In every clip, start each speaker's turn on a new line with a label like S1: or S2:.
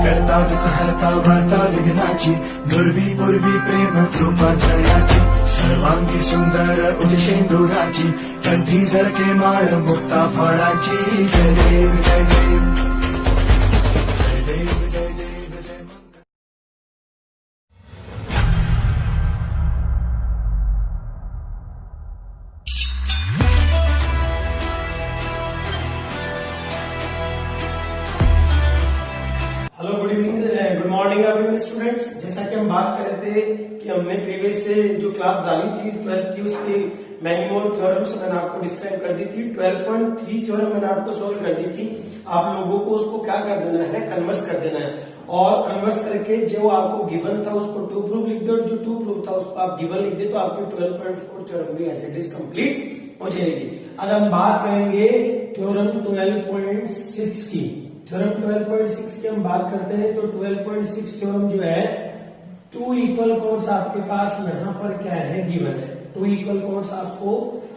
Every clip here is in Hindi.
S1: करता दुःख हरता वार्ता विघ्नाची दुर्वी पूर्वी प्रेम कृपा जयाची सर्वांगी सुंदर उदिशेंदुराची कंठी झळके माळ मुक्ता फळाची जय देव जय देव जय देव जय देव जय मंगल.
S2: Hello good evening good morning everyone students. जैसा कि हम बात कर रहे थे कि हमने प्रीवियस से जो क्लास डाली थी 12th की उसके मैनी मोर थ्योरम्स मैंने आपको डिस्क्राइब कर दी थी. 12.3 थ्योरम मैंने आपको सोल्व कर दी थी. आप लोगों को उसको क्या कर देना है, कन्वर्स कर देना है. और कन्वर्स करके जो आपको गिवन था उसको टू प्रूफ लिख दो और जो टू प्रूफ था उसको आप गिवन लिख दे तो आपकी 12.4 थ्योरम भी एज इट इज कंप्लीट हो जाएगी. आज हम बात करेंगे थ्योरम 12.6 की. थ्योरम 12.6 की हम बात करते हैं तो 12.6 थ्योरम जो है टू इक्वल कोड्स आपके पास यहाँ पर क्या है, गिवन है. टू इक्वल कोड्स आपको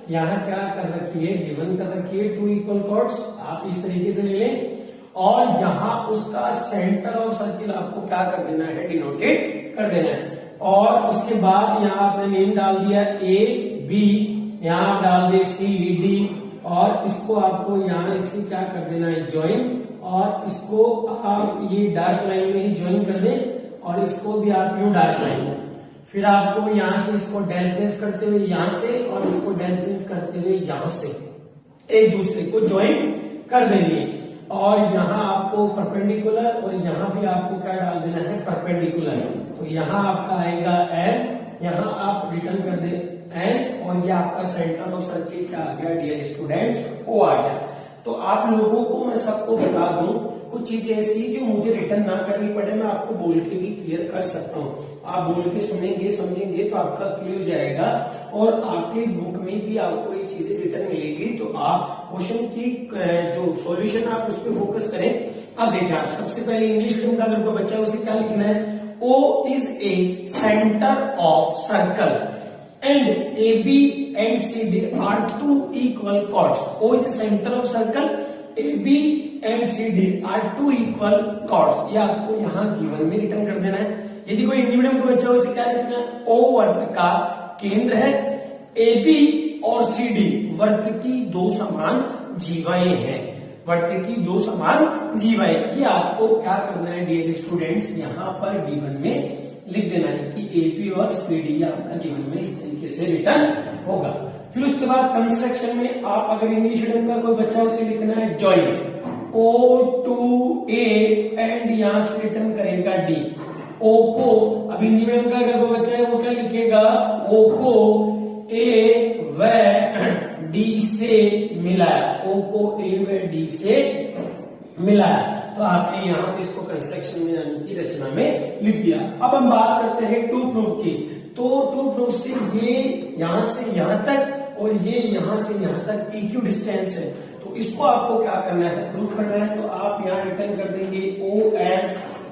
S2: यहाँ क्या कर रखी है, गिवन कर रखी है. टू इक्वल कोड्स आप इस तरीके से ले लें और यहाँ उसका सेंटर ऑफ सर्किल आपको क्या कर देना है, डिनोटेड कर देना है. और उसके बाद यहाँ आपने नेम डाल दिया ए बी, यहाँ डाल दे सी डी और इसको आपको यहाँ इससे क्या कर देना है, ज्वाइन. और इसको आप ये डार्क लाइन में ही ज्वाइन कर दें और इसको भी आप यूं डार्क लाइन में. फिर आपको यहाँ से इसको डैश डैश करते हुए यहाँ से और इसको डैश डैश करते हुए यहाँ से एक दूसरे को ज्वाइन कर देंगे. और यहाँ आपको परपेंडिकुलर और यहाँ भी आपको क्या डाल देना है, परपेंडिकुलर. तो यहाँ आपका आएगा एन, यहाँ आप रिटर्न कर दे एन और ये आपका सेंटर ऑफ सर्किल क्या आ गया डियर स्टूडेंट्स, ओ आ गया. तो आप लोगों को मैं सबको बता दूं कुछ चीजें ऐसी जो मुझे रिटर्न ना करनी पड़े, मैं आपको बोल के भी क्लियर कर सकता हूं. आप बोल के सुनेंगे समझेंगे तो आपका क्लियर हो जाएगा और आपके बुक में भी आपको ये चीजें रिटर्न मिलेगी. तो आप क्वेश्चन की जो सॉल्यूशन आप उस पर फोकस करें. अब देखिए आप सबसे पहले इंग्लिश मीडियम का अगर कोई बच्चा उसे क्या लिखना है, O is a center of circle and AB and CD are two equal chords. O is the center of circle, AB and CD are two equal chords. ये आपको यहाँ गिवन में रिटर्न कर देना है. यदि कोई हिंदी मीडियम का बच्चा उसे क्या लिखना है, O वर्त का केंद्र है, AB और CD वर्त की दो समान जीवाएं हैं. वर्त की दो समान जीवाएं, ये आपको क्या करना है डियर स्टूडेंट्स, यहाँ पर गिवन में लिख देना है कि एपी और सीडी आपका गिवन में इस तरीके से रिटर्न होगा. फिर उसके बाद कंस्ट्रक्शन में आप अगर इंग्लिश मीडियम का कोई बच्चा उसे लिखना है join O to A and यहां से रिटर्न करेगा डी. ओ को अब हिंदी मीडियम का अगर कोई बच्चा है वो क्या लिखेगा, ओ को ए व डी से मिलाया. ओ को ए व डी से मिलाया. तो आपने यहाँ पे इसको कंस्ट्रक्शन में यानी कि रचना में लिख दिया. अब हम बात करते हैं टू प्रूफ की. तो टू प्रूफ से ये यहाँ से यहाँ तक और ये यहाँ से यहाँ तक इक्यू डिस्टेंस है. तो इसको आपको क्या करना है, प्रूफ करना है. तो आप यहाँ रिटर्न कर देंगे ओ एन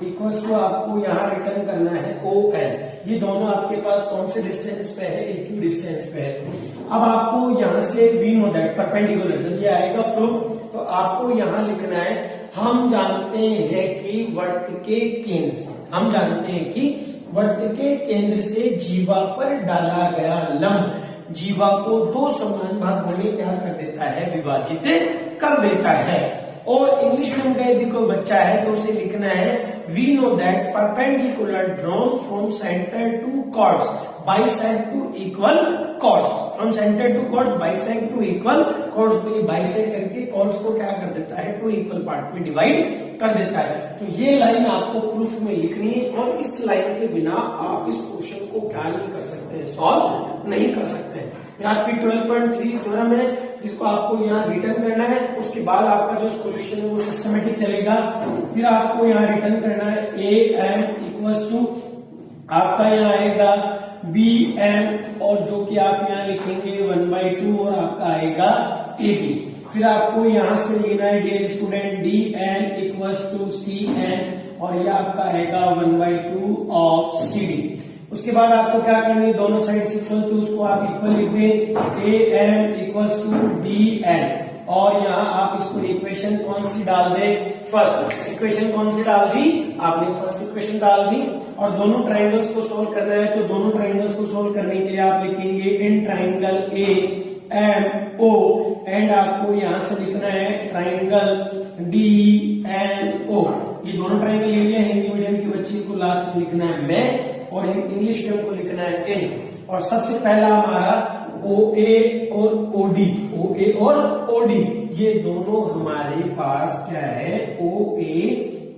S2: इक्वल्स टू आपको यहाँ रिटर्न करना है ओ एन. ये दोनों आपके पास कौन से डिस्टेंस पे है, इक्यू डिस्टेंस पे है. अब आपको यहाँ से वी नो दैट परपेंडिकुलर जब ये आएगा प्रूफ तो आपको यहाँ लिखना है हम जानते हैं कि वर्त के केंद्र से, हम जानते हैं कि वर्त के केंद्र से जीवा पर डाला गया लंब जीवा को दो समान भागों में क्या कर देता है, विभाजित कर देता है. और इंग्लिश मीडियम का यदि कोई बच्चा है तो उसे लिखना है we know that perpendicular drawn from centre to chords bisect two equal chords. From centre to chords bisect two equal chords. तो ये बाइसेक्ट करके कॉर्ड्स को क्या कर देता है, टू इक्वल पार्ट में डिवाइड कर देता है. तो ये लाइन आपको प्रूफ में लिखनी है और इस लाइन के बिना आप इस क्वेश्चन को क्या नहीं कर सकते, सॉल्व नहीं कर सकते. आपकी 12.3 थ्योरम है जिसको आपको यहाँ रिटर्न करना है. उसके बाद आपका जो सॉल्यूशन है वो सिस्टमेटिक चलेगा. फिर आपको यहाँ रिटर्न करना है ए एम इक्वल्स टू आपका यहाँ आएगा बी एम और जो कि आप यहाँ लिखेंगे 1/2 और आपका आएगा ए बी. फिर आपको यहाँ से लेना है dear student D N equals to C N और ये आपका आएगा 1/2 ऑफ सी डी. उसके बाद आपको क्या करनी है, दोनों साइड इक्वल तो उसको आप इक्वल लिख दें A M equals to D N और यहाँ आप इसको इक्वेशन कौन सी डाल दे, फर्स्ट इक्वेशन कौन सी डाल दी आपने, फर्स्ट इक्वेशन डाल दी। और दोनों ट्राइंगल्स को सोल्व करना है, तो दोनों ट्राइंगल्स को सोल्व करने के लिए आप लिखेंगे in triangle A M O, and आपको यहां से लिखना है ट्राइंगल डी एन ओ। ये दोनों ट्राइंगल ले लिया, हिंदी मीडियम के बच्चे को लास्ट में लिखना है मैं, और इंग्लिश मीडियम को लिखना है इन। और सबसे पहला हमारा ओ ए और ओ डी, ओ ए और ओ डी, ये दोनों हमारे पास क्या है, ओ ए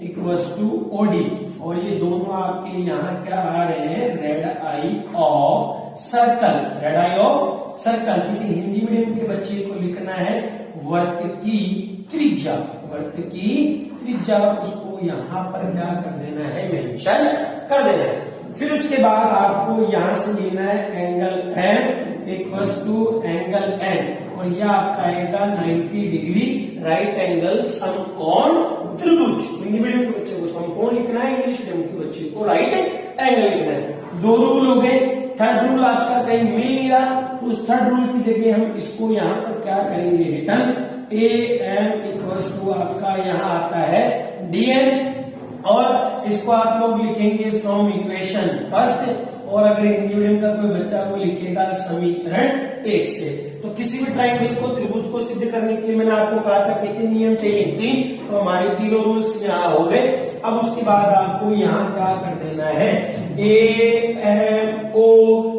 S2: इक्वल्स टू ओ डी, और ये दोनों आपके यहाँ क्या आ रहे हैं, red I of circle, red I of circle. किसी हिंदी मीडियम के बच्चे को लिखना है वृत्त की त्रिज्या, वृत्त की त्रिज्या, उसको यहाँ पर क्या कर देना है, मेंशन कर देना है। फिर उसके बाद आपको यहां से लेना है angle M equals to angle N, और यह आपका आएगा 90 डिग्री राइट एंगल समकोण त्रिभुज। हिंदी मीडियम के बच्चे को समकोण लिखना है, इंग्लिश मीडियम के बच्चे को राइट एंगल लिखना है। दो रूल हो गए। थर्ड रूल आपका कहीं मिल नहीं रहा, तो उस थर्ड रूल की जगह हम इसको यहाँ पर क्या करेंगे, return A M equals to आपका यहाँ आता है डी एन, और इसको आप लोग लिखेंगे फ्रॉम इक्वेशन फर्स्ट, और अगर हिंदी मीडियम का कोई बच्चा वो लिखेगा समीकरण 1 से। तो किसी भी ट्राइंगल को, त्रिभुज को सिद्ध करने के लिए मैंने आपको कहा था कितने नियम चाहिए, 3, तो हमारे तीनों रूल्स यहाँ हो गए। अब उसके बाद आपको यहाँ क्या कर देना है, ए एम ओ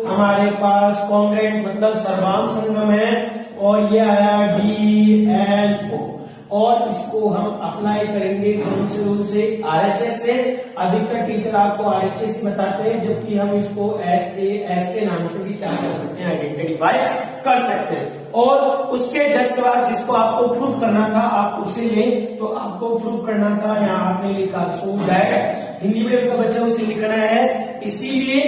S2: हमारे पास कॉन्ग्रेंट मतलब सर्वाम संगम है, और ये आया डी एन ओ, और इसको हम अप्लाई करेंगे कौन से रूल से, आरएचएस से। अधिकतर टीचर आपको आरएचएस बताते हैं, जबकि हम इसको एस के नाम से भी क्या कर सकते हैं, आइडेंटिफाई कर सकते हैं। और उसके जस्ट बाद जिसको आपको प्रूफ करना था आप उसे लें, तो आपको प्रूफ करना था, यहाँ आपने लिखा सो दैट, हिंदी मीडियम का बच्चा उसे लिखना है इसीलिए,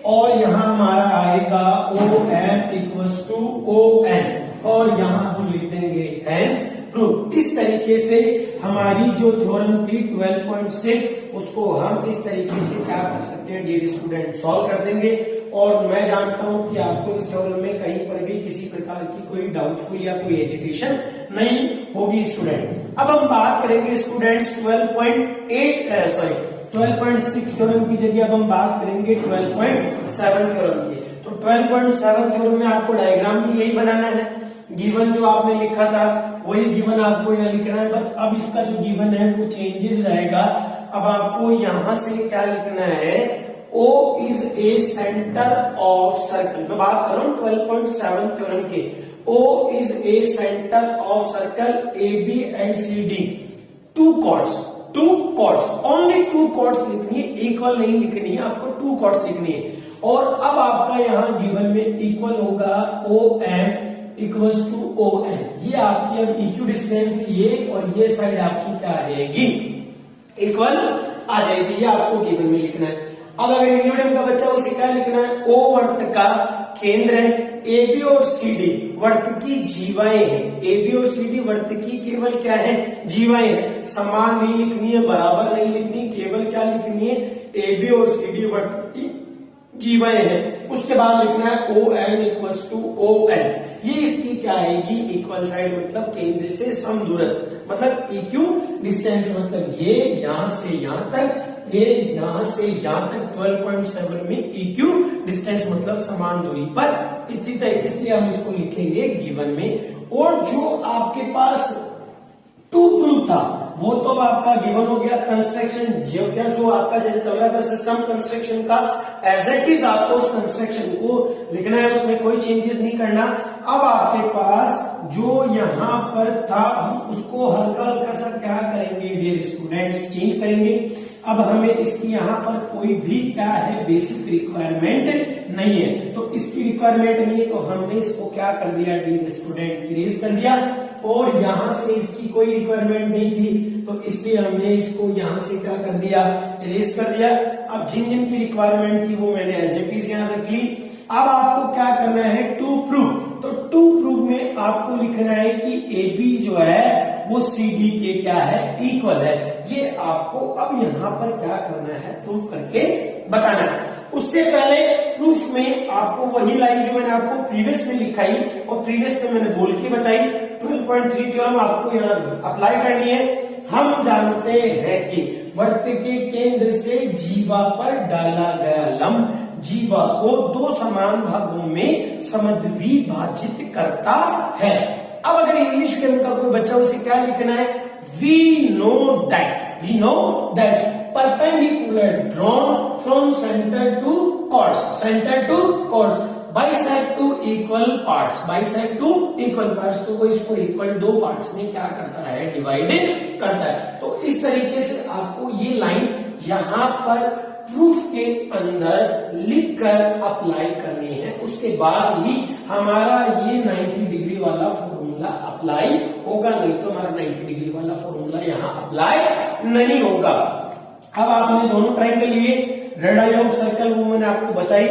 S2: और यहाँ हमारा आएगा O M equals to O N, और यहाँ हम लिख देंगे हेंस प्रूफ। इस तरीके से हमारी जो थ्योरम थी 12.6 उसको हम इस तरीके से क्या कर सकते हैं, डियर स्टूडेंट, सॉल्व कर देंगे। और मैं जानता हूं कि आपको इस थ्योरम में कहीं पर भी किसी प्रकार की कोई डाउटफुल या कोई एजुकेशन नहीं होगी स्टूडेंट। अब हम बात करेंगे स्टूडेंट्स 12.6 थ्योरम की जगह अब हम बात करेंगे 12.7 थ्योरम की। तो 12.7 थ्योरम में आपको डायग्राम भी यही बनाना है, गिवन जो आपने लिखा था वही गिवन आपको यहाँ लिखना है, बस अब इसका जो गिवन है वो चेंजेस रहेगा। अब आपको यहां से क्या लिखना है, O is A centre of circle. मैं बात कर रहा हूं 12.7 थ्योरम के। O is A centre of circle A B and C D, two chords, only two chords लिखनी है, इक्वल नहीं लिखनी है, आपको टू कॉर्ड्स लिखनी है। और अब आपका यहाँ गिवन में इक्वल होगा O M equals to O N, ये आपकी अब इक्यू डिस्टेंस ये और ये साइड आपकी क्या आ जाएगी, इक्वल आ जाएगी, ये आपको गिवन में लिखना है। अब अगर हिंदी मीडियम का बच्चा उसे क्या लिखना है, ओ वर्त का केंद्र है, ए बी और सी डी वर्त की जीवाएं हैं, ए बी और सी डी वर्त की केवल क्या है, जीवाएं हैं। समान नहीं लिखनी है, बराबर नहीं लिखनी, केवल क्या लिखनी है, ए बी और सी डी वर्त की जीवाएं हैं। उसके बाद लिखना है O N equals to O N, ये इसकी क्या आएगी, इक्वल साइड मतलब केंद्र से समदूरस्थ, मतलब इक्यू डिस्टेंस, मतलब ये यहां से यहां तक, ये यहां से यहां तक 12.7 में इक्यू डिस्टेंस मतलब समान दूरी पर स्थित है, इसलिए हम इसको लिखेंगे गिवन में। और जो आपके पास टू प्रूफ था वो तो आपका गिवन हो गया। कंस्ट्रक्शन जो आपका जैसे चल रहा था सिस्टम कंस्ट्रक्शन का, एज इट इज आपको उस कंस्ट्रक्शन को लिखना है, उसमें कोई चेंजेस नहीं करना। अब आपके पास जो यहाँ पर था हम उसको हल्का हल्का सा क्या करेंगे डियर स्टूडेंट्स, चेंज करेंगे। अब हमें इसकी यहाँ पर कोई भी क्या है, बेसिक रिक्वायरमेंट नहीं है, तो इसकी रिक्वायरमेंट नहीं है, तो हमने इसको क्या कर दिया डियर स्टूडेंट, इरेज कर दिया। और यहाँ से इसकी कोई रिक्वायरमेंट नहीं थी, तो इसलिए हमने इसको यहाँ से क्या कर दिया, इरेज कर दिया। अब जिन जिन की रिक्वायरमेंट थी वो मैंने एज इट इज यहाँ रख ली। अब आपको क्या करना है, टू प्रूफ, तो टू प्रूफ में आपको लिखना है कि ए बी जो है वो सी डी के क्या है, इक्वल है। ये आपको अब यहाँ पर क्या करना है, प्रूफ करके बताना है। उससे पहले प्रूफ में आपको वही लाइन जो मैंने आपको प्रीवियस में लिखाई और प्रीवियस में मैंने बोल के बताई 12.3 थ्योरम आपको यहाँ अप्लाई करनी है। हम जानते हैं कि वृत्त के केंद्र से जीवा पर डाला गया लंब जीवा को दो समान भागों में समद्विभाजित करता है। अब अगर इंग्लिश के अंदर कोई बच्चा उसे क्या लिखना है, we know that perpendicular drawn from center to chords bisect to equal parts तो वो इसको इक्वल दो पार्ट्स में क्या करता है, डिवाइड करता है। तो इस तरीके से आपको ये लाइन यहाँ पर प्रूफ के अंदर लिखकर अप्लाई करनी है। उसके बाद ही हमारा ये 90 डिग्री वाला फॉर्मूला अप्लाई होगा, नहीं तो हमारा 90 डिग्री वाला फॉर्मूला यहाँ अप्लाई नहीं होगा। अब आपने दोनों ट्रायंगल लिए, रेडियस ऑफ सर्कल वो मैंने आपको बताई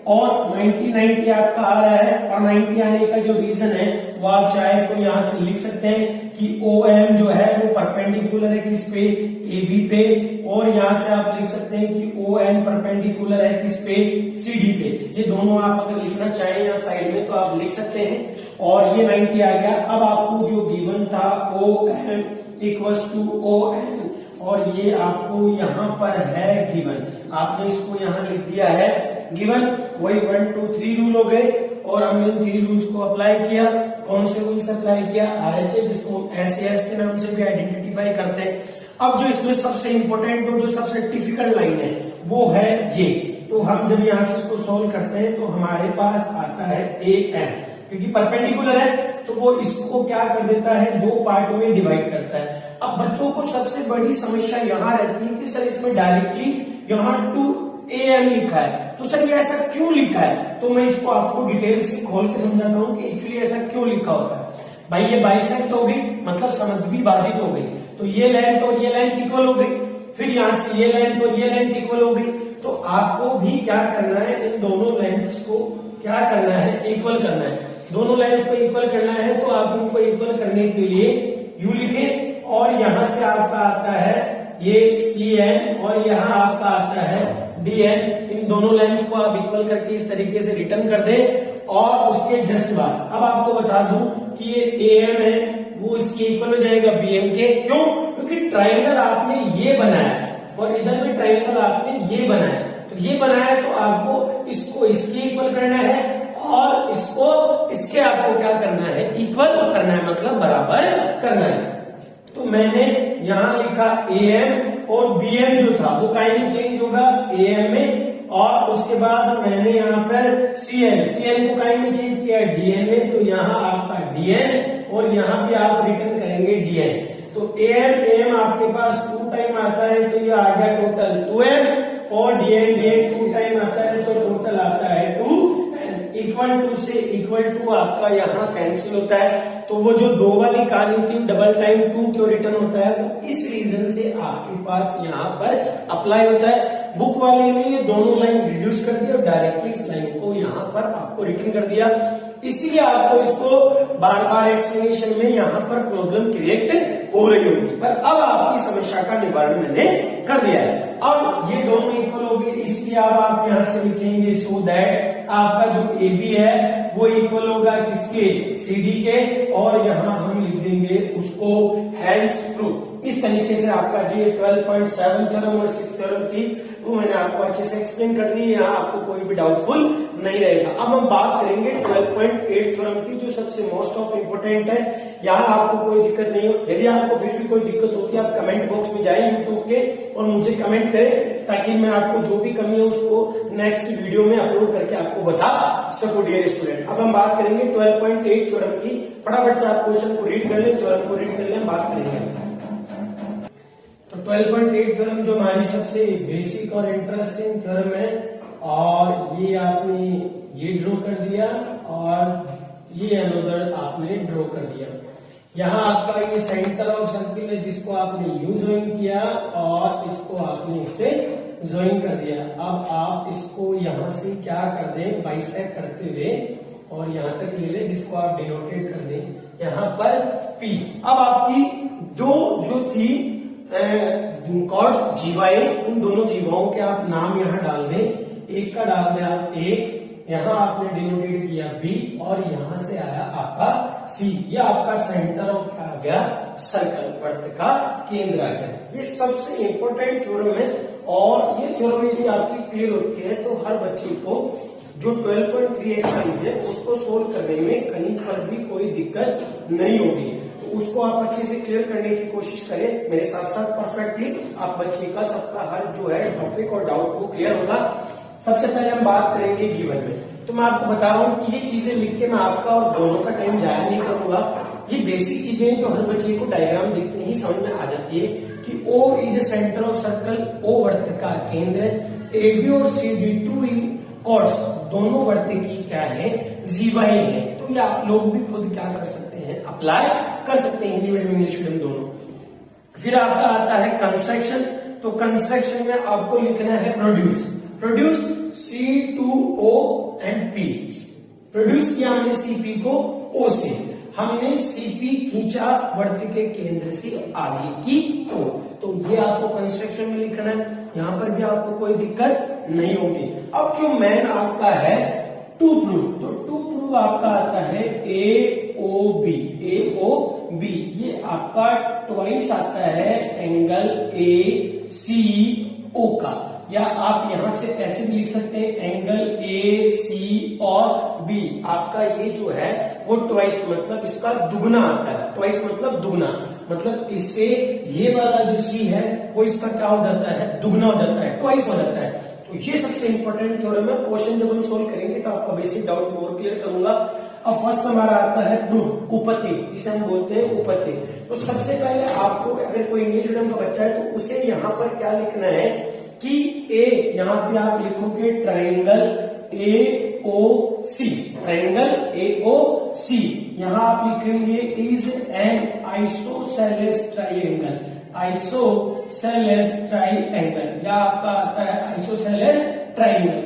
S2: और 90 आपका आ रहा है। और 90 आने का जो रीजन है वो आप चाहे तो यहां से लिख सकते हैं कि OM जो है वो परपेंडिकुलर है किस पे, AB पे, और यहां से आप लिख सकते हैं कि ON परपेंडिकुलर है किस पे, CD पे। ये दोनों आप अगर लिखना चाहें यहाँ साइड में तो आप लिख सकते हैं। और ये 90 आ गया। अब आपको जो गिवन था OM इक्वल्स टू ON और ये आपको यहाँ पर है गिवन, आपने इसको यहाँ लिख दिया है गिवन। वही 1 2 3 रूल हो गए और हमने इन 3 रूल्स को अप्लाई किया। कौन से रूल्स अप्लाई किया, RHS जिसको SAS के नाम से भी आइडेंटिफाई करते हैं। अब जो इसमें सबसे इंपॉर्टेंट और जो सबसे डिफिकल्ट लाइन है वो है ये। तो हम जब यहाँ से इसको सोल्व करते हैं तो हमारे पास आता है AM, क्योंकि परपेंडिकुलर है तो वो इसको क्या कर देता है, दो पार्ट में डिवाइड करता है। अब बच्चों को सबसे बड़ी समस्या यहाँ रहती है कि सर इसमें डायरेक्टली यहाँ 2AM लिखा है, तो सर ये ऐसा क्यों लिखा है। तो मैं इसको आपको डिटेल से खोल के समझाता हूँ कि एक्चुअली ऐसा क्यों लिखा होता है। भाई ये बाइसेक्ट हो गई, मतलब समद्विभाजित हो गई, तो ये लेंथ और ये लेंथ इक्वल हो गई। फिर यहाँ से ये लेंथ और ये लेंथ इक्वल हो गई। तो आपको भी क्या करना है, इन दोनों लेंथ्स को क्या करना है, इक्वल करना है। दोनों लाइन्स को इक्वल करना है तो आप इनको इक्वल करने के लिए यू लिखें और यहां से आपका आता है ये CN और यहाँ आपका आता है DN। इन दोनों लाइन्स को आप इक्वल करके इस तरीके से रिटर्न कर दें। और उसके जस्ट बाद अब आपको बता दूं कि ये AM है वो इसके इक्वल हो जाएगा BM के। क्यों, क्योंकि ट्राइंगल आपने ये बनाया और इधर में ट्राइंगल आपने ये बनाया। तो ये बनाया तो आपको इसको इसके इक्वल करना है और इसको इसके आपको क्या करना है, इक्वल करना है, मतलब बराबर करना है। तो मैंने यहां लिखा AM और BM जो था वो काइंड में चेंज होगा AM में, और उसके बाद मैंने यहाँ पर CN को काइंड में चेंज किया DN में। तो यहाँ आपका DN और यहाँ भी आप रिटर्न करेंगे DN। तो AM आपके पास 2 टाइम आता है तो ये आ गया टोटल 2M और DN 2 टाइम आता है तो टोटल आता है 2। इक्वल टू से इक्वल टू आपका यहाँ कैंसिल होता है। तो वो जो 2 वाली कहानी थी डबल टाइम 2 क्यों रिटर्न होता है, तो इस रीजन से आपके पास यहाँ पर अप्लाई होता है। बुक वाले ने ये दोनों लाइन रिड्यूस कर दिया और डायरेक्टली इस लाइन को यहाँ पर आपको रिटर्न कर दिया। इसीलिए आपको इसको बार बार एक्सप्लेनेशन में यहाँ पर प्रॉब्लम क्रिएट हो रही होगी, पर अब आपकी समस्या का निवारण मैंने कर दिया है। अब ये दोनों इक्वल हो गए, इसलिए अब आप यहाँ से लिखेंगे सो दैट आपका जो AB है वो इक्वल होगा किसके, CD के, और यहाँ हम लिख देंगे उसको हेंस ट्रू। इस तरीके से आपका जो 12.7 थ्योरम और 6 थ्योरम थी वो मैंने आपको अच्छे से एक्सप्लेन कर दी। यहाँ आपको कोई भी डाउटफुल नहीं रहेगा। अब हम बात करेंगे 12.8 थ्योरम की, जो सबसे मोस्ट ऑफ इम्पोर्टेंट है। यहाँ आपको कोई दिक्कत नहीं हो, यदि आपको फिर भी कोई दिक्कत होती है आप कमेंट बॉक्स में जाए यूट्यूब के और मुझे कमेंट करें, ताकि मैं आपको जो भी कमी है उसको नेक्स्ट वीडियो में अपलोड करके आपको बता सकूं डियर स्टूडेंट। अब हम बात करेंगे 12.8 थ्योरम की। फटाफट से आप क्वेश्चन को रीड कर ले, थ्योरम को रीड कर ले, बात करेंगे। तो 12.8 थ्योरम जो हमारी सबसे बेसिक और इंटरेस्टिंग थ्योरम है, और ये आपने ये ड्रॉ कर दिया और ये अनदर आपने ड्रॉ कर दिया। यहाँ आपका ये सेंटर ऑफ सर्किल है जिसको आपने यू ज्वाइन किया और इसको आपने इससे ज्वाइन कर दिया। अब आप इसको यहाँ से क्या कर दें, बाइसेक्ट करते हुए और यहाँ तक ले लें, जिसको आप डिनोटेट कर दें यहाँ पर P। अब आपकी दो जो थी कॉर्ड्स जीवाएं, उन दोनों जीवाओं के आप नाम यहाँ डाल दें। एक का डाल दें आप ए, यहाँ आपने डिनोटेट किया बी, और यहां से आया आपका सी। ये आपका सेंटर ऑफ क्या आ गया, सर्कल, वृत्त का केंद्र आ गया। ये सबसे इंपॉर्टेंट थ्योरम है, और ये थ्योरम यदि आपकी क्लियर होती है तो हर बच्चे को जो 12.3 एक्सरसाइज है उसको सोल्व करने में कहीं पर भी कोई दिक्कत नहीं होगी। तो उसको आप अच्छे से क्लियर करने की कोशिश करें मेरे साथ साथ परफेक्टली। आप बच्चे का सबका हर जो है टॉपिक और डाउट को क्लियर होगा। सबसे पहले हम बात करेंगे गिवन में। तो मैं आपको बता रहा हूँ कि ये चीजें लिख के मैं आपका और दोनों का टाइम जाया नहीं करूंगा। ये बेसिक चीजें जो हर बच्चे को डायग्राम देखते ही समझ में आ जाती है कि O is A centre of circle, O वृत्त का केंद्र है, AB और CD टू कॉर्ड्स दोनों वृत्त की क्या है, जीवाएं हैं। तो ये आप लोग भी खुद क्या कर सकते हैं, अप्लाई कर सकते हैं, हिंदी मीडियम इंग्लिश मीडियम दोनों। फिर आपका आता है कंस्ट्रक्शन। तो कंस्ट्रक्शन में आपको लिखना है produce. Produce C2O and P। Produce किया हमने CP को O से, हमने CP खींचा वृत्त के केंद्र से आगे की ओर। तो ये आपको कंस्ट्रक्शन में लिखना है, यहां पर भी आपको कोई दिक्कत नहीं होगी। अब जो मेन आपका है टू प्रूव, तो टू प्रूव आपका आता है AOB। AOB ये आपका ट्वाइस आता है एंगल ACO का, या आप यहां से ऐसे भी लिख सकते हैं एंगल AC और B। आपका ये जो है वो ट्वाइस मतलब इसका दुगना आता है। ट्वाइस मतलब दुगना, मतलब इससे ये वाला जो C है वो इसका क्या हो जाता है, दुगना हो जाता है, ट्वाइस हो जाता है। तो ये सबसे इंपॉर्टेंट थ्योरम है। क्वेश्चन जब हम सोल्व करेंगे तो आपका बेसिक डाउट और क्लियर करूंगा। अब फर्स्ट हमारा आता है प्रूफ, उपपत्ति, जिसे हम बोलते हैं उपपत्ति। तो सबसे पहले आपको अगर कोई इंग्लिश मीडियम का बच्चा है तो उसे यहाँ पर क्या लिखना है कि ए, यहां पे आप लिखोगे ट्राइंगल AOC, ट्राइंगल AOC। यहां आप लिखेंगे is an isosceles triangle, isosceles triangle, या आपका आता है आइसोसेलेस ट्राइंगल।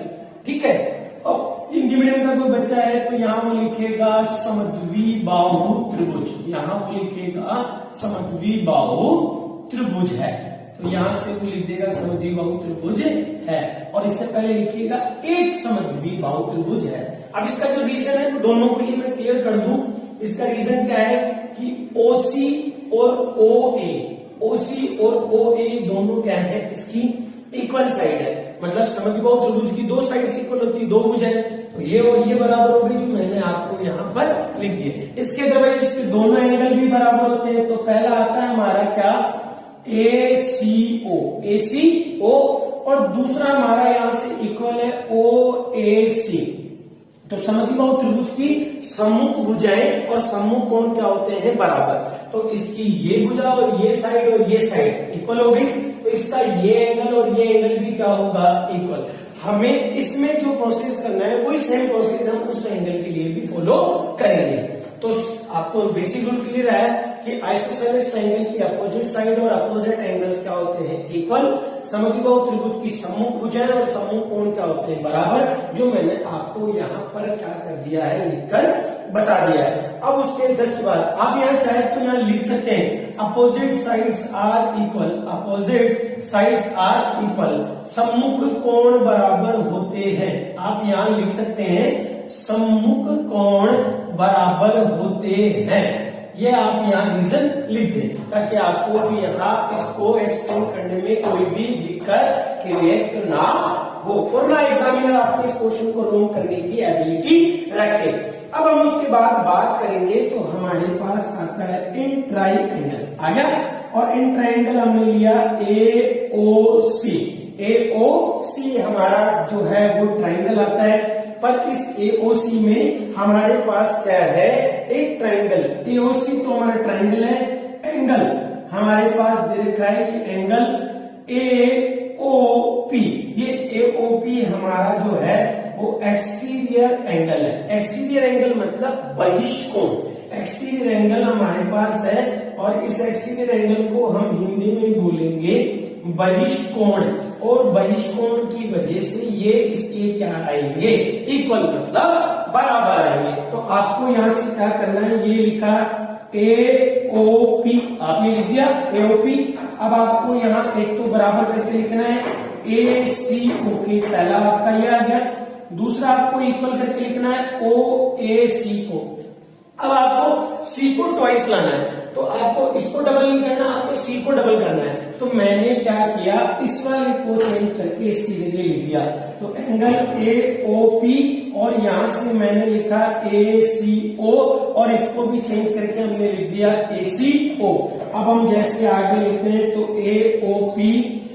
S2: ठीक है। अब हिंदी मीडियम का कोई बच्चा है तो यहाँ वो लिखेगा समद्विबाहु त्रिभुज, यहाँ वो लिखेगा समद्विबाहु त्रिभुज है, तो यहां से वो लिख देगा समद्विबाहु त्रिभुज है, और इससे पहले लिखिएगा एक समद्विबाहु त्रिभुज है। अब इसका जो रीजन है दोनों को ही मैं क्लियर कर दूं। इसका रीजन क्या है कि OC और OA, OC और OA दोनों क्या है, इसकी इक्वल साइड है। मतलब समद्विबाहु त्रिभुज की दो साइड इक्वल होती है, दो भुज है, तो ये और ये बराबर हो गई, जो मैंने आपको यहाँ पर लिख दिए। इसके अदरवाइज इसके दोनों एंगल भी बराबर होते हैं। तो पहला आता है हमारा क्या, ACO, ACO, और दूसरा हमारा यहां से इक्वल है OAC। तो समद्विबाहु त्रिभुज की सम्मुख भुजाएं और सम्मुख कोण क्या होते हैं, बराबर। तो इसकी ये भुजा और ये साइड इक्वल हो गई, तो इसका ये एंगल और ये एंगल भी क्या होगा, इक्वल। हमें इसमें जो प्रोसेस करना है वही सेम प्रोसेस हम उस एंगल के लिए भी फॉलो करेंगे। तो आपको बेसिक रूल क्लियर है कि आइसोसेलेस ट्रायंगल की अपोजिट साइड और अपोजिट एंगल्स क्या होते हैं, इक्वल। समद्विबाहु त्रिभुज की सम्मुख भुजाएं और सम्मुख कोण क्या होते हैं, बराबर, जो मैंने आपको यहाँ पर क्या कर दिया है, लिखकर बता दिया है। अब उसके जस्ट बाद आप यहाँ चाहे तो यहाँ लिख सकते हैं opposite sides are equal, opposite sides are equal, सम्मुख कोण बराबर होते हैं। आप यहाँ लिख सकते हैं सम्मुख कोण बराबर होते हैं। ये आप यहाँ रीजन लिख दें ताकि आपको भी यहाँ इसको एक्सप्लेन करने में कोई भी दिक्कत क्रिएट ना हो और ना एग्जामिनर आपके इस क्वेश्चन को रॉन्ग करने की एबिलिटी रखे। अब हम उसके बाद बात करेंगे तो हमारे पास आता है इन ट्राइंगल आ गया, और इन ट्राइंगल हमने लिया AOC। AOC हमारा जो है वो ट्राइंगल आता है, पर इस AOC में हमारे पास क्या है, एक ट्राइंगल। AOC तो हमारा ट्राइंगल है, एंगल हमारे पास दे रखा है ये एंगल AOP। ये AOP हमारा जो है वो एक्सटीरियर एंगल है। एक्सटीरियर एंगल मतलब बहिष्कोण। एक्सटीरियर एंगल हमारे पास है और इस एक्सटीरियर एंगल को हम हिंदी में बोलेंगे बहिष्कोण, और बहिष्कोण की वजह से ये इसके क्या आएंगे, इक्वल मतलब बराबर आएंगे। तो आपको यहां से क्या करना है, ये लिखा AOP आपने लिख दिया AOP। अब आपको यहाँ एक तो बराबर करके लिखना है ACO के, पहला आपका ये आ गया। दूसरा आपको इक्वल करके लिखना है OAC को। अब आपको C को ट्वाइस लाना है, तो आपको इसको डबल नहीं करना, आपको C को डबल करना है। तो मैंने क्या किया, इस वाले को चेंज करके इसकी जगह लिख दिया। तो एंगल AOP और यहां से मैंने लिखा ACO और इसको भी चेंज करके हमने लिख दिया ACO। अब हम जैसे आगे लिखते हैं तो AOP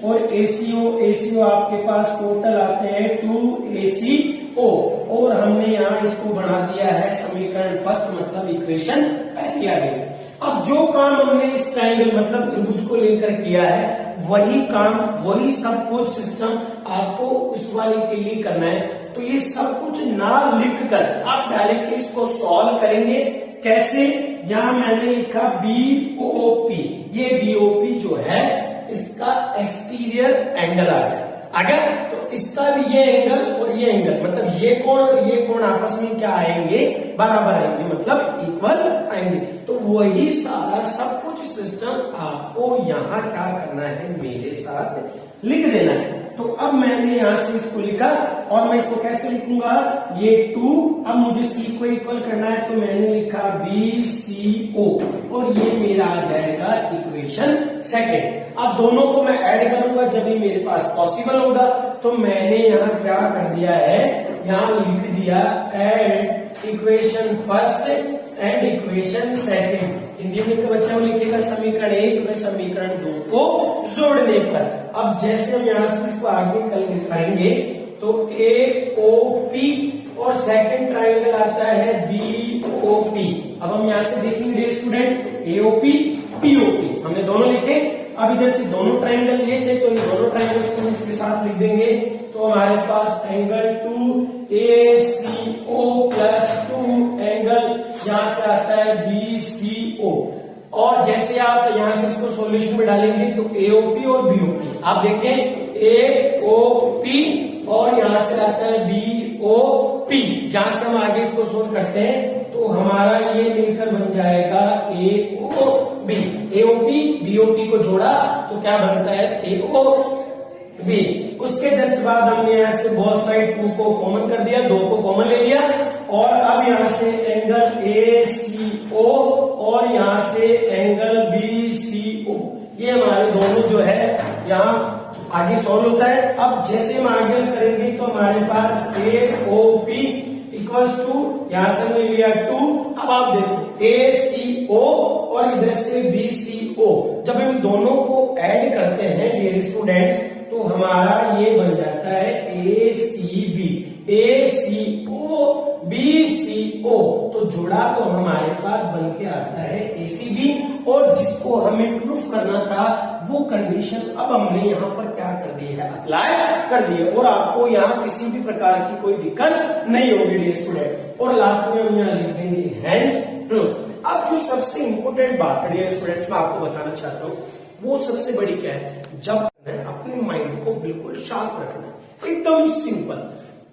S2: और ACO आपके पास टोटल आते हैं 2ACO और हमने यहाँ इसको बना दिया है समीकरण फर्स्ट, मतलब इक्वेशन पहली आ गई। अब जो काम हमने इस ट्रायंगल मतलब त्रिभुज को लेकर किया है वही काम, वही सब कुछ सिस्टम आपको उस वाले के लिए करना है। तो ये सब कुछ ना लिखकर आप डायरेक्टली इसको सॉल्व करेंगे। कैसे, यहां मैंने लिखा BOP, ये BOP जो है इसका एक्सटीरियर एंगल आ गया। तो इसका भी ये एंगल और ये एंगल, मतलब ये कोण और ये कोण आपस में क्या आएंगे, बराबर आएंगे, मतलब इक्वल आएंगे। तो वही सारा सब कुछ सिस्टम आपको यहाँ क्या करना है, मेरे साथ लिख देना है। तो अब मैंने यहां से इसको लिखा और मैं इसको कैसे लिखूंगा, ये 2, अब मुझे C को इक्वल करना है तो मैंने लिखा BCO और ये मेरा आ जाएगा इक्वेशन सेकेंड। अब दोनों को मैं ऐड करूंगा जब भी मेरे पास पॉसिबल होगा। तो मैंने यहाँ क्या कर दिया है, यहाँ लिख दिया add equation first and equation second. Hindi में का बच्चा लिखेगा समीकरण 1 में समीकरण 2 को जोड़ने पर। अब जैसे हम यहाँ से इसको आगे कल लिखाएंगे तो AOP और सेकंड ट्रायंगल आता है BOP। अब हम यहाँ से देखेंगे स्टूडेंट्स AOP POP हमने दोनों लिखे। अब इधर से दोनों ट्रायंगल लिए थे तो इन दोनों ट्रायंगल्स को इसके साथ लिख देंगे। तो हमारे पास एंगल 2ACO प्लस 2 एंगल यहां से आता है BCO। और जैसे आप यहां से इसको सॉल्यूशन में डालेंगे तो AOP और BOP आप देखें AOP और यहां से आता है BOP। जहां से हम आगे इसको सोल्व करते हैं तो हमारा ये मिलकर बन जाएगा AOB। AOP BOP को जोड़ा तो क्या बनता है AOB। उसके जस्ट बाद हमने यहाँ से बोथ साइड 2 को कॉमन कर दिया, 2 को कॉमन ले लिया और अब यहाँ से एंगल ACO और यहाँ से एंगल BCO ये हमारे दोनों जो है यहाँ आगे सॉल्व होता है। अब जैसे हम आगे करेंगे तो हमारे पास AOP इक्वल्स टू, यहां से हमने लिया 2। अब आप देखो ACO और इधर से BCO, जब हम दोनों को ऐड करते हैं डियर स्टूडेंट्स तो हमारा ये बन जाता है ACB। ACO BCO तो जुड़ा तो हमारे पास बन के आता है ACB और जिसको हमें प्रूफ करना था वो कंडीशन अब हमने यहाँ पर क्या कर दी है, अप्लाई कर दी है और आपको यहाँ किसी भी प्रकार की कोई दिक्कत नहीं होगी डियर स्टूडेंट। और लास्ट में हम यहाँ लिख देंगे हेंस प्रूफ। अब जो सबसे इंपॉर्टेंट बात है डियर स्टूडेंट्स मैं आपको बताना चाहता हूँ वो सबसे बड़ी क्या है, जब अपने माइंड को बिल्कुल शार्प रखना है, एकदम सिंपल।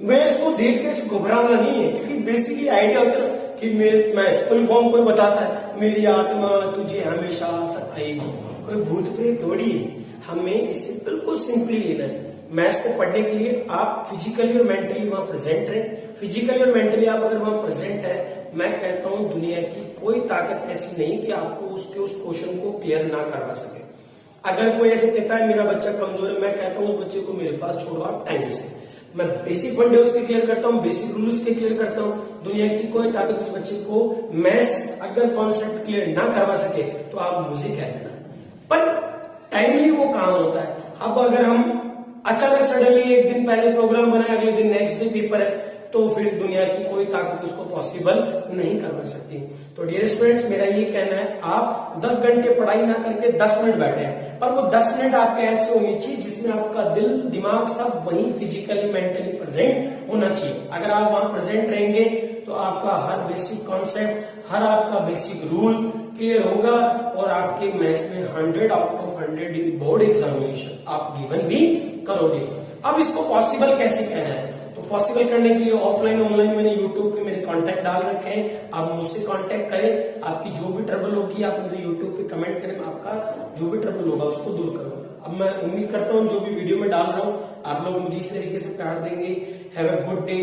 S2: मैं इसको देख के घबराना नहीं है क्योंकि बेसिकली आइडिया होता है कि मैं फुल फॉर्म कोई बताता है मेरी आत्मा तुझे हमेशा सताएगी, कोई भूत प्रेत थोड़ी है। हमें इसे बिल्कुल सिंपली लेना है। मैथ्स को पढ़ने के लिए आप फिजिकली और मेंटली वहां प्रेजेंट रहे। फिजिकली और मेंटली आप अगर वहां प्रेजेंट है, मैं कहता हूं दुनिया की कोई ताकत ऐसी नहीं कि आपको उस क्वेश्चन को क्लियर ना करवा सके। अगर कोई ऐसे कहता है मेरा बच्चा कमजोर है, मैं कहता हूं उस बच्चे को मेरे पास छोड़ो आप टाइम से। मैं बेसिक वनडे उसके क्लियर करता हूँ, बेसिक रूल्स के क्लियर करता हूँ। दुनिया की कोई ताकत उस बच्चे को मैथ्स अगर कॉन्सेप्ट क्लियर ना करवा सके तो आप मुझे कह देना, पर टाइमली वो काम होता है। अब अगर हम अचानक सडनली एक दिन पहले प्रोग्राम बनाए, अगले दिन नेक्स्ट डे पेपर है, तो फिर दुनिया की कोई ताकत उसको पॉसिबल नहीं करवा सकती। तो डियर स्टूडेंट्स मेरा ये कहना है आप 10 घंटे पढ़ाई ना करके 10 मिनट बैठे, पर वो 10 मिनट आपके ऐसे होने चाहिए जिसमें आपका दिल दिमाग सब वहीं फिजिकली मेंटली प्रेजेंट होना चाहिए। अगर आप वहां प्रेजेंट रहेंगे तो आपका हर बेसिक कॉन्सेप्ट, हर आपका बेसिक रूल क्लियर होगा और आपके मैथ्स में 100 out of 100 in board examination आप गिवन भी करोगे। अब इसको पॉसिबल कैसे कहना है, तो पॉसिबल करने के लिए ऑफलाइन ऑनलाइन मैंने यूट्यूब पे मेरे कांटेक्ट डाल रखे हैं, आप मुझसे कांटेक्ट करें। आपकी जो भी ट्रबल होगी आप मुझे यूट्यूब पे कमेंट करें, मैं आपका जो भी ट्रबल होगा उसको दूर करूंगा। अब मैं उम्मीद करता हूँ जो भी वीडियो में डाल रहा हूँ आप लोग मुझे इस तरीके से प्यार देंगे। Have a good day.